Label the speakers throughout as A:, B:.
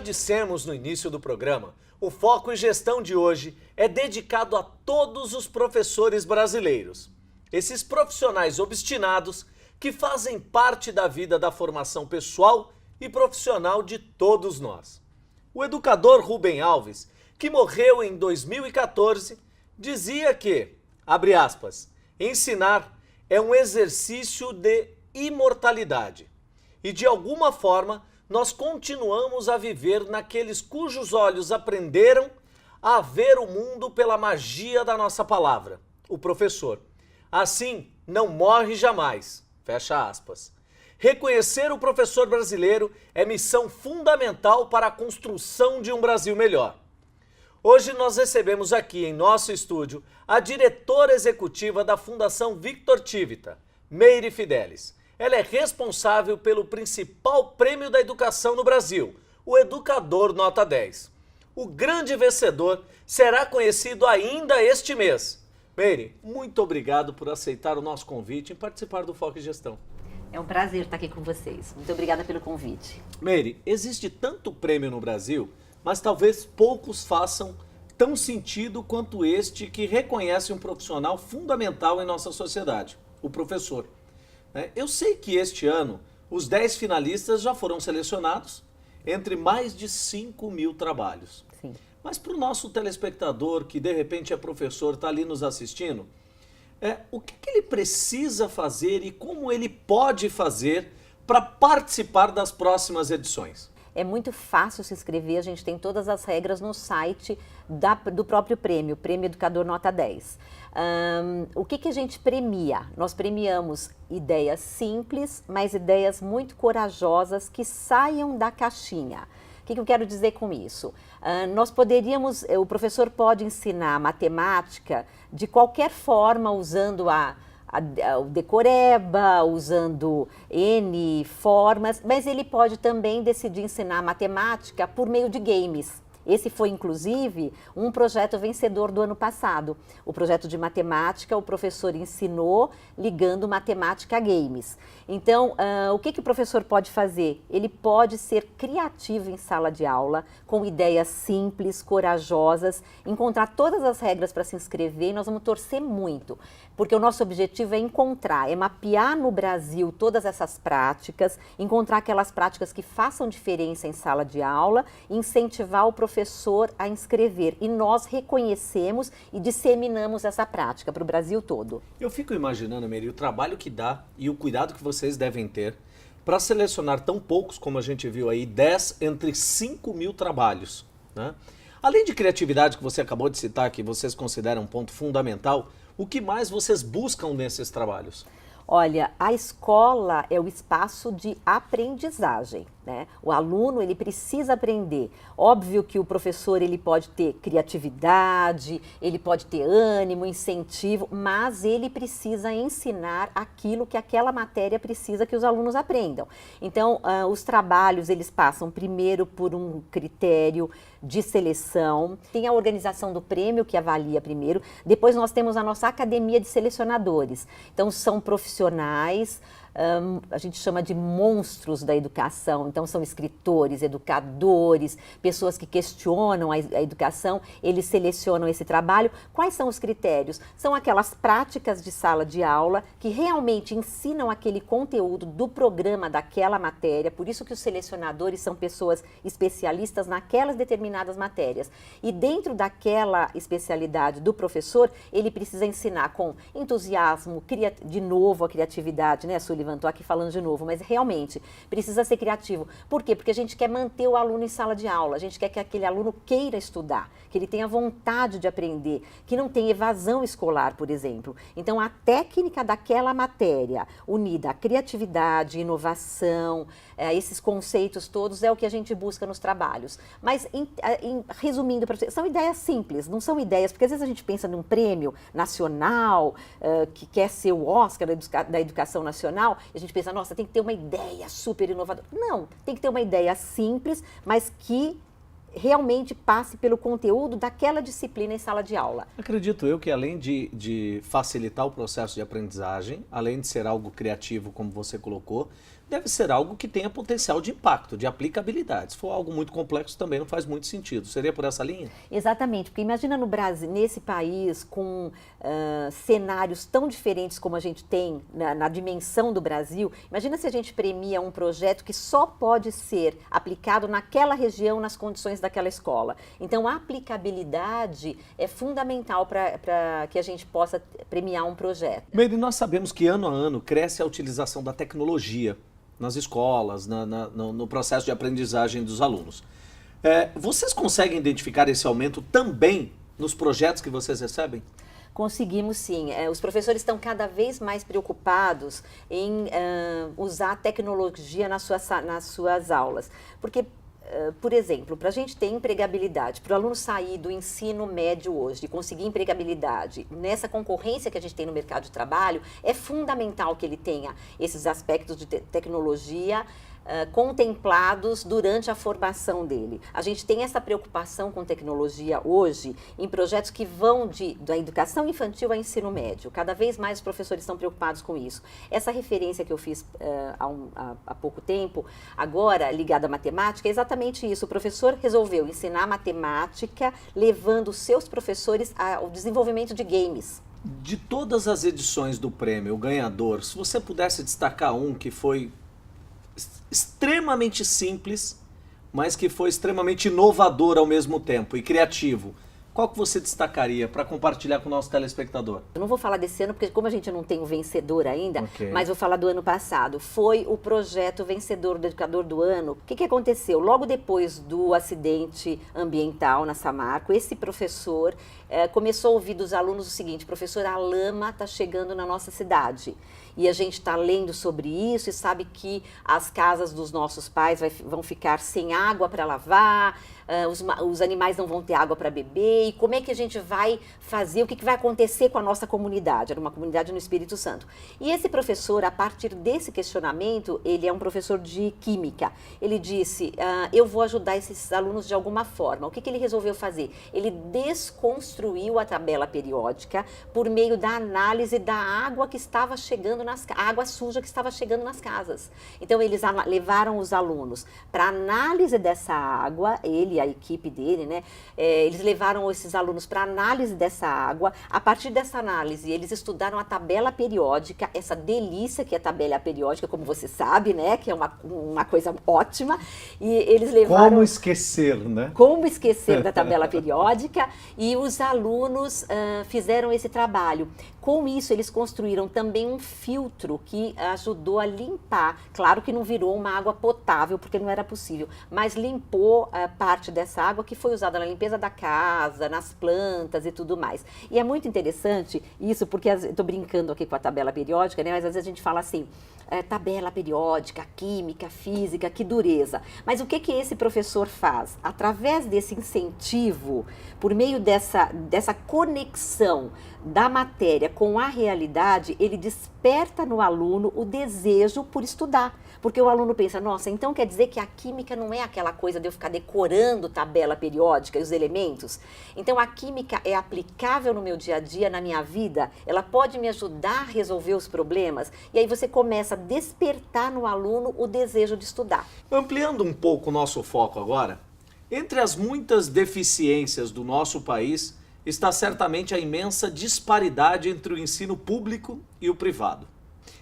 A: dissemos no início do programa, o Foco em Gestão de hoje é dedicado a todos os professores brasileiros. Esses profissionais obstinados que fazem parte da vida da formação pessoal e profissional de todos nós. O educador Rubem Alves, que morreu em 2014, dizia que, abre aspas, ensinar é um exercício de imortalidade. E de alguma forma, nós continuamos a viver naqueles cujos olhos aprenderam a ver o mundo pela magia da nossa palavra, o professor. Assim, não morre jamais. Fecha aspas. Reconhecer o professor brasileiro é missão fundamental para a construção de um Brasil melhor. Hoje nós recebemos aqui em nosso estúdio a diretora executiva da Fundação Victor Tivita, Meire Fidelis. Ela é responsável pelo principal prêmio da educação no Brasil, o Educador Nota 10. O grande vencedor será conhecido ainda este mês. Meire, muito obrigado por aceitar o nosso convite e participar do Foco em Gestão.
B: É um prazer estar aqui com vocês. Muito obrigada pelo convite.
A: Meire, existe tanto prêmio no Brasil, mas talvez poucos façam tão sentido quanto este que reconhece um profissional fundamental em nossa sociedade, o professor. Eu sei que este ano os 10 finalistas já foram selecionados entre mais de 5.000 trabalhos.
B: Sim.
A: Mas para o nosso telespectador que de repente é professor, está ali nos assistindo, o que ele precisa fazer e como ele pode fazer para participar das próximas edições?
B: É muito fácil se inscrever, a gente tem todas as regras no site do próprio prêmio, Prêmio Educador Nota 10. O que a gente premia? Nós premiamos ideias simples, mas ideias muito corajosas que saiam da caixinha. O que eu quero dizer com isso? O professor pode ensinar matemática de qualquer forma, usando o decoreba, usando N formas, mas ele pode também decidir ensinar matemática por meio de games. Esse foi, inclusive, um projeto vencedor do ano passado. O projeto de matemática, o professor ensinou ligando matemática a games. Então, o que o professor pode fazer? Ele pode ser criativo em sala de aula, com ideias simples, corajosas, encontrar todas as regras para se inscrever e nós vamos torcer muito. Porque o nosso objetivo é mapear no Brasil todas essas práticas, encontrar aquelas práticas que façam diferença em sala de aula, incentivar o professor a inscrever. E nós reconhecemos e disseminamos essa prática para o Brasil todo.
A: Eu fico imaginando, Meire, o trabalho que dá e o cuidado que vocês devem ter para selecionar tão poucos, como a gente viu aí, 10 entre 5.000 trabalhos, né? Além de criatividade que você acabou de citar, que vocês consideram um ponto fundamental, o que mais vocês buscam nesses trabalhos?
B: Olha, a escola é o espaço de aprendizagem, né? O aluno, ele precisa aprender. Óbvio que o professor, ele pode ter criatividade, ele pode ter ânimo, incentivo, mas ele precisa ensinar aquilo que aquela matéria precisa que os alunos aprendam. Então, os trabalhos, eles passam primeiro por um critério de seleção, tem a organização do prêmio que avalia primeiro, depois nós temos a nossa academia de selecionadores. Então, são profissionais, a gente chama de monstros da educação, então são escritores, educadores, pessoas que questionam a educação, eles selecionam esse trabalho. Quais são os critérios? São aquelas práticas de sala de aula que realmente ensinam aquele conteúdo do programa daquela matéria, por isso que os selecionadores são pessoas especialistas naquelas determinadas matérias. E dentro daquela especialidade do professor, ele precisa ensinar com entusiasmo, de novo a criatividade, né, Sullivan? Estou aqui falando de novo, mas realmente precisa ser criativo. Por quê? Porque a gente quer manter o aluno em sala de aula, a gente quer que aquele aluno queira estudar, que ele tenha vontade de aprender, que não tenha evasão escolar, por exemplo. Então, a técnica daquela matéria, unida à criatividade, inovação, esses conceitos todos, é o que a gente busca nos trabalhos. Mas, resumindo, são ideias simples, não são ideias, porque às vezes a gente pensa num prêmio nacional, que quer ser o Oscar da educação nacional, e a gente pensa, nossa, tem que ter uma ideia super inovadora. Não, tem que ter uma ideia simples, mas que realmente passe pelo conteúdo daquela disciplina em sala de aula.
A: Acredito eu que além de facilitar o processo de aprendizagem, além de ser algo criativo, como você colocou, deve ser algo que tenha potencial de impacto, de aplicabilidade. Se for algo muito complexo, também não faz muito sentido. Seria por essa linha?
B: Exatamente, porque imagina no Brasil, nesse país, com cenários tão diferentes como a gente tem na dimensão do Brasil, imagina se a gente premia um projeto que só pode ser aplicado naquela região, nas condições daquela escola. Então, a aplicabilidade é fundamental para que a gente possa premiar um projeto.
A: Meire, nós sabemos que ano a ano cresce a utilização da tecnologia nas escolas, no processo de aprendizagem dos alunos. Vocês conseguem identificar esse aumento também nos projetos que vocês recebem?
B: Conseguimos sim. Os professores estão cada vez mais preocupados em usar a tecnologia nas suas aulas. Porque, por exemplo, para a gente ter empregabilidade, para o aluno sair do ensino médio hoje, de conseguir empregabilidade, nessa concorrência que a gente tem no mercado de trabalho, é fundamental que ele tenha esses aspectos de tecnologia contemplados durante a formação dele. A gente tem essa preocupação com tecnologia hoje em projetos que vão da educação infantil ao ensino médio. Cada vez mais os professores estão preocupados com isso. Essa referência que eu fiz há pouco tempo, agora ligada à matemática, é exatamente isso. O professor resolveu ensinar matemática, levando os seus professores ao desenvolvimento de games.
A: De todas as edições do prêmio, o ganhador, se você pudesse destacar um que foi extremamente simples, mas que foi extremamente inovador ao mesmo tempo e criativo, qual que você destacaria para compartilhar com o nosso telespectador?
B: Eu não vou falar desse ano, porque como a gente não tem o vencedor ainda, mas vou falar do ano passado. Foi o projeto vencedor do Educador do Ano. O que aconteceu? Logo depois do acidente ambiental na Samarco, esse professor começou a ouvir dos alunos o seguinte: professor, a lama está chegando na nossa cidade. E a gente está lendo sobre isso e sabe que as casas dos nossos pais vão ficar sem água para lavar, os animais não vão ter água para beber, e como é que a gente vai fazer, o que vai acontecer com a nossa comunidade? Era uma comunidade no Espírito Santo. E esse professor, a partir desse questionamento, ele é um professor de química, ele disse, eu vou ajudar esses alunos de alguma forma. O que ele resolveu fazer? Ele desconstruiu a tabela periódica por meio da análise da água que estava chegando a água suja que estava chegando nas casas. Então, eles levaram os alunos para análise dessa água, ele e a equipe dele, né? Eles levaram esses alunos para análise dessa água. A partir dessa análise, eles estudaram a tabela periódica, essa delícia que é a tabela periódica, como você sabe, né? Que é uma coisa ótima. E eles levaram...
A: Como esquecer, né?
B: Como esquecer da tabela periódica, e os alunos fizeram esse trabalho. Com isso, eles construíram também um filtro que ajudou a limpar. Claro que não virou uma água potável, porque não era possível, mas limpou parte dessa água que foi usada na limpeza da casa, nas plantas e tudo mais. E é muito interessante isso, porque estou brincando aqui com a tabela periódica, né? Mas às vezes a gente fala assim, tabela periódica, química, física, que dureza. Mas o que esse professor faz? Através desse incentivo, por meio dessa conexão da matéria com a realidade, ele desperta no aluno o desejo por estudar. Porque o aluno pensa, nossa, então quer dizer que a química não é aquela coisa de eu ficar decorando tabela periódica e os elementos? Então a química é aplicável no meu dia a dia, na minha vida, ela pode me ajudar a resolver os problemas. E aí você começa a despertar no aluno o desejo de estudar.
A: Ampliando um pouco o nosso foco agora, entre as muitas deficiências do nosso país está certamente a imensa disparidade entre o ensino público e o privado.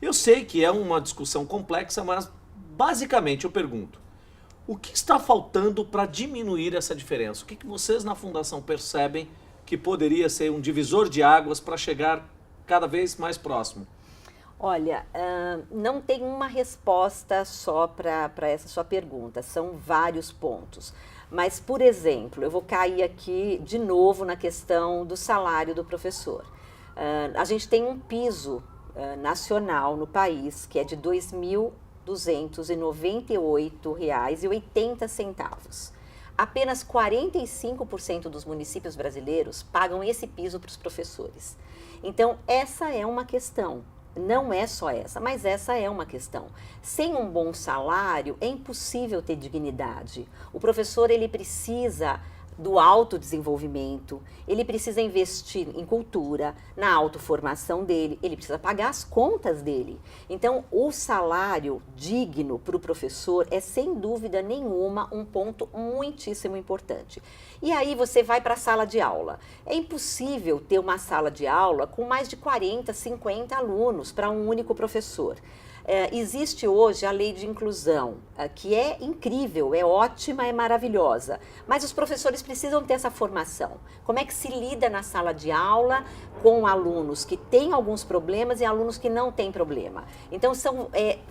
A: Eu sei que é uma discussão complexa, mas basicamente eu pergunto, o que está faltando para diminuir essa diferença? O que vocês na Fundação percebem que poderia ser um divisor de águas para chegar cada vez mais próximo?
B: Olha, não tem uma resposta só para essa sua pergunta, são vários pontos. Mas, por exemplo, eu vou cair aqui de novo na questão do salário do professor. A gente tem um piso nacional no país que é de R$ 2.298,80. Apenas 45% dos municípios brasileiros pagam esse piso para os professores. Então, essa é uma questão. Não é só essa, mas essa é uma questão. Sem um bom salário, é impossível ter dignidade. O professor, ele precisa do autodesenvolvimento, ele precisa investir em cultura, na autoformação dele, ele precisa pagar as contas dele. Então, o salário digno para o professor é, sem dúvida nenhuma, um ponto muitíssimo importante. E aí você vai para a sala de aula. É impossível ter uma sala de aula com mais de 40, 50 alunos para um único professor. Existe hoje a lei de inclusão, que é incrível, é ótima, é maravilhosa, mas os professores precisam ter essa formação. Como é que se lida na sala de aula com alunos que têm alguns problemas e alunos que não têm problema? Então, são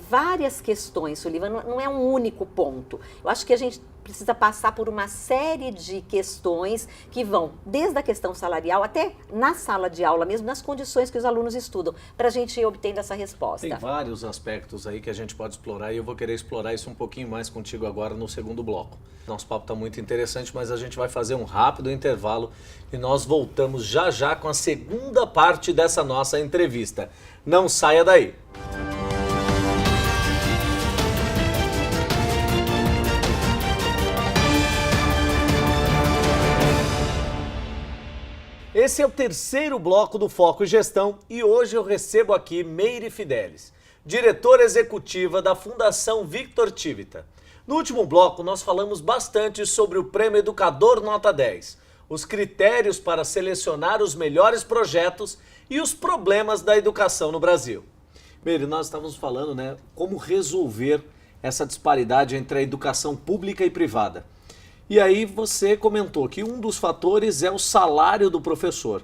B: várias questões, Sullivan, não é um único ponto. Eu acho que a gente precisa passar por uma série de questões que vão desde a questão salarial até na sala de aula mesmo, nas condições que os alunos estudam, para a gente ir obtendo essa resposta.
A: Tem vários aspectos aí que a gente pode explorar e eu vou querer explorar isso um pouquinho mais contigo agora no segundo bloco. Nosso papo está muito interessante, mas a gente vai fazer um rápido intervalo e nós voltamos já já com a segunda parte dessa nossa entrevista. Não saia daí! Esse é o terceiro bloco do Foco e Gestão e hoje eu recebo aqui Meire Fidelis, diretora executiva da Fundação Victor Tivita. No último bloco nós falamos bastante sobre o Prêmio Educador Nota 10, os critérios para selecionar os melhores projetos e os problemas da educação no Brasil. Meire, nós estávamos falando, como resolver essa disparidade entre a educação pública e privada. E aí você comentou que um dos fatores é o salário do professor.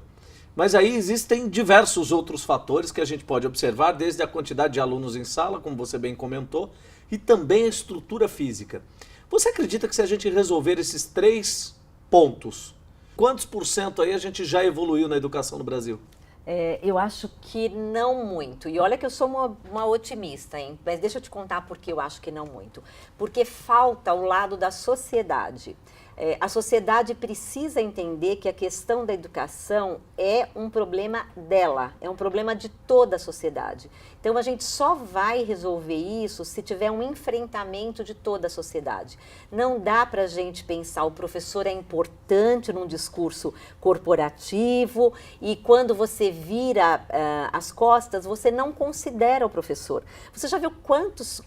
A: Mas aí existem diversos outros fatores que a gente pode observar, desde a quantidade de alunos em sala, como você bem comentou, e também a estrutura física. Você acredita que se a gente resolver esses 3 pontos, quantos % aí a gente já evoluiu na educação no Brasil?
B: Eu acho que não muito. E olha que eu sou uma otimista, hein? Mas deixa eu te contar por que eu acho que não muito. Porque falta o lado da sociedade. A sociedade precisa entender que a questão da educação é um problema dela, é um problema de toda a sociedade. Então, a gente só vai resolver isso se tiver um enfrentamento de toda a sociedade. Não dá para a gente pensar o professor é importante num discurso corporativo e quando você vira as costas, você não considera o professor. Você já viu quantos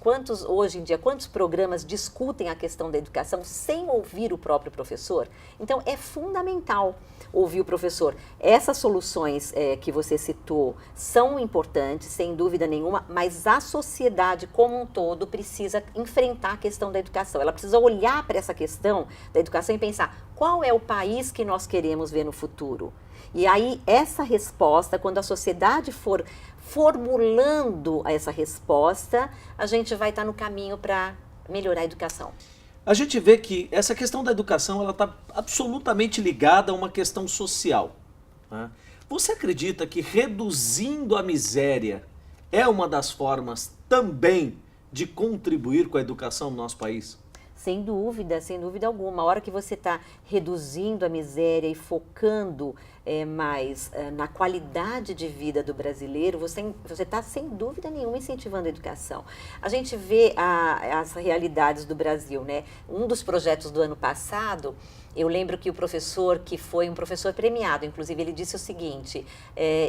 B: hoje em dia, quantos programas discutem a questão da educação sem ouvir o próprio professor? Então, é fundamental ouvir o professor. Essas soluções que você citou são importantes, sem dúvida nenhuma, mas a sociedade como um todo precisa enfrentar a questão da educação. Ela precisa olhar para essa questão da educação e pensar qual é o país que nós queremos ver no futuro. E aí, essa resposta, quando a sociedade for formulando essa resposta, a gente vai estar no caminho para melhorar a educação.
A: A gente vê que essa questão da educação ela está absolutamente ligada a uma questão social. Né? Você acredita que reduzindo a miséria é uma das formas também de contribuir com a educação no nosso país?
B: Sem dúvida alguma. A hora que você está reduzindo a miséria e focando mais na qualidade de vida do brasileiro, você está, sem dúvida nenhuma, incentivando a educação. A gente vê as realidades do Brasil, né? Um dos projetos do ano passado, eu lembro que o professor, que foi um professor premiado, inclusive, ele disse o seguinte,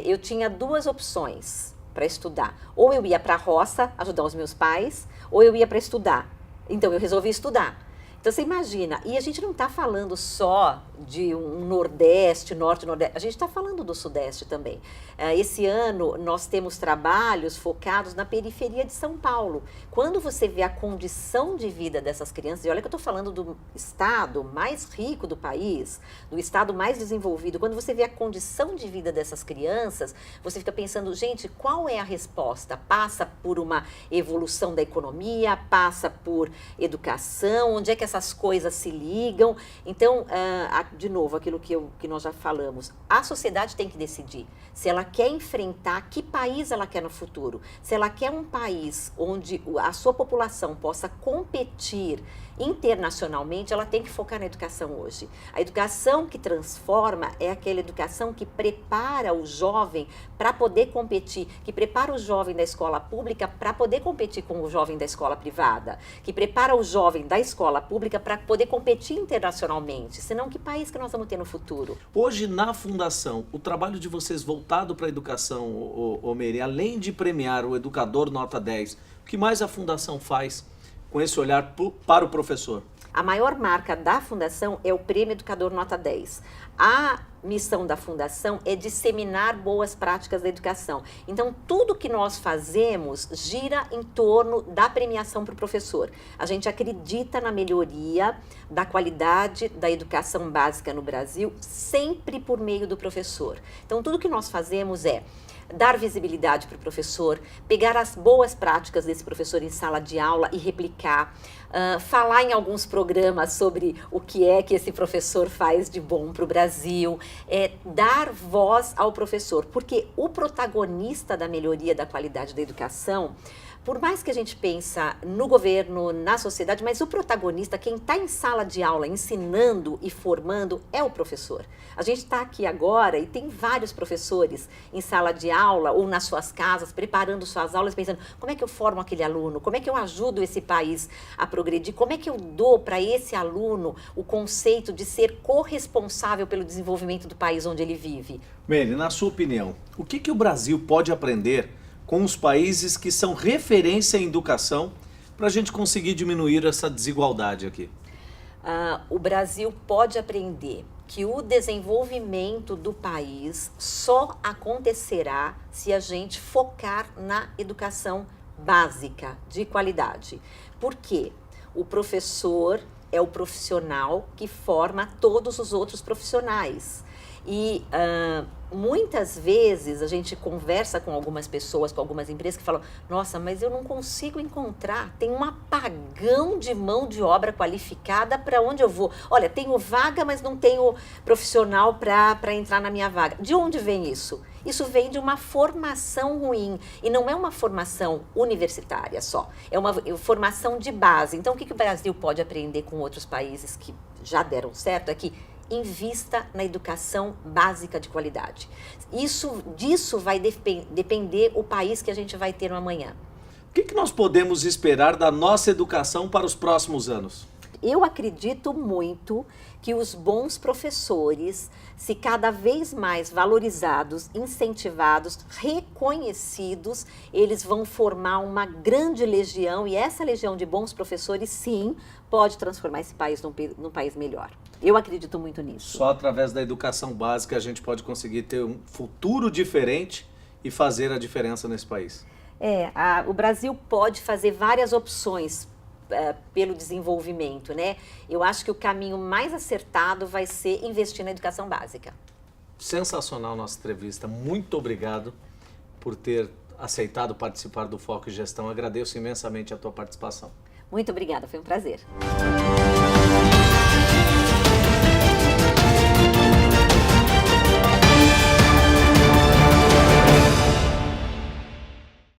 B: eu tinha 2 opções para estudar. Ou eu ia para a roça ajudar os meus pais, ou eu ia para estudar. Então, eu resolvi estudar. Então, você imagina, e a gente não está falando só de um Nordeste, Norte, Nordeste, a gente está falando do Sudeste também. Esse ano, nós temos trabalhos focados na periferia de São Paulo. Quando você vê a condição de vida dessas crianças, e olha que eu estou falando do estado mais rico do país, do estado mais desenvolvido, quando você vê a condição de vida dessas crianças, você fica pensando, gente, qual é a resposta? Passa por uma evolução da economia, passa por educação, onde é que essas coisas se ligam? Então, de novo, aquilo que nós já falamos, a sociedade tem que decidir se ela quer enfrentar, que país ela quer no futuro. Se ela quer um país onde a sua população possa competir internacionalmente, ela tem que focar na educação hoje. A educação que transforma é aquela educação que prepara o jovem para poder competir, que prepara o jovem da escola pública para poder competir com o jovem da escola privada, que prepara o jovem da escola pública para poder competir internacionalmente. Senão, que país país que nós vamos ter no futuro?
A: Hoje, na Fundação, o trabalho de vocês voltado para a educação, Meire, além de premiar o educador nota 10, o que mais a Fundação faz com esse olhar para o professor?
B: A maior marca da Fundação é o Prêmio Educador Nota 10. A missão da Fundação é disseminar boas práticas da educação. Então, tudo que nós fazemos gira em torno da premiação para o professor. A gente acredita na melhoria da qualidade da educação básica no Brasil, sempre por meio do professor. Então, tudo que nós fazemos é dar visibilidade para o professor, pegar as boas práticas desse professor em sala de aula e replicar, falar em alguns programas sobre o que é que esse professor faz de bom para o Brasil, dar voz ao professor, porque o protagonista da melhoria da qualidade da educação, por mais que a gente pensa no governo, na sociedade, mas o protagonista, quem está em sala de aula ensinando e formando, é o professor. A gente está aqui agora e tem vários professores em sala de aula ou nas suas casas, preparando suas aulas, pensando como é que eu formo aquele aluno, como é que eu ajudo esse país a progredir, como é que eu dou para esse aluno o conceito de ser corresponsável pelo desenvolvimento do país onde ele vive.
A: Meire, na sua opinião, o que o Brasil pode aprender com os países que são referência em educação para a gente conseguir diminuir essa desigualdade aqui?
B: O Brasil pode aprender que o desenvolvimento do país só acontecerá se a gente focar na educação básica, de qualidade. Por quê? O professor é o profissional que forma todos os outros profissionais. E muitas vezes a gente conversa com algumas pessoas, com algumas empresas que falam: nossa, mas eu não consigo encontrar, tem um apagão de mão de obra qualificada, para onde eu vou? Olha, tenho vaga, mas não tenho profissional para entrar na minha vaga. De onde vem isso? Isso vem de uma formação ruim, e não é uma formação universitária só, é uma formação de base. Então, o que o Brasil pode aprender com outros países que já deram certo é que invista na educação básica de qualidade. Disso vai depender o país que a gente vai ter no amanhã.
A: O que nós podemos esperar da nossa educação para os próximos anos?
B: Eu acredito muito que os bons professores, se cada vez mais valorizados, incentivados, reconhecidos, eles vão formar uma grande legião, e essa legião de bons professores, sim, pode transformar esse país num país melhor. Eu acredito muito nisso.
A: Só através da educação básica a gente pode conseguir ter um futuro diferente e fazer a diferença nesse país.
B: O Brasil pode fazer várias opções pelo desenvolvimento, né? Eu acho que o caminho mais acertado vai ser investir na educação básica.
A: Sensacional nossa entrevista. Muito obrigado por ter aceitado participar do Foco em Gestão. Agradeço imensamente a tua participação.
B: Muito obrigada, foi um prazer.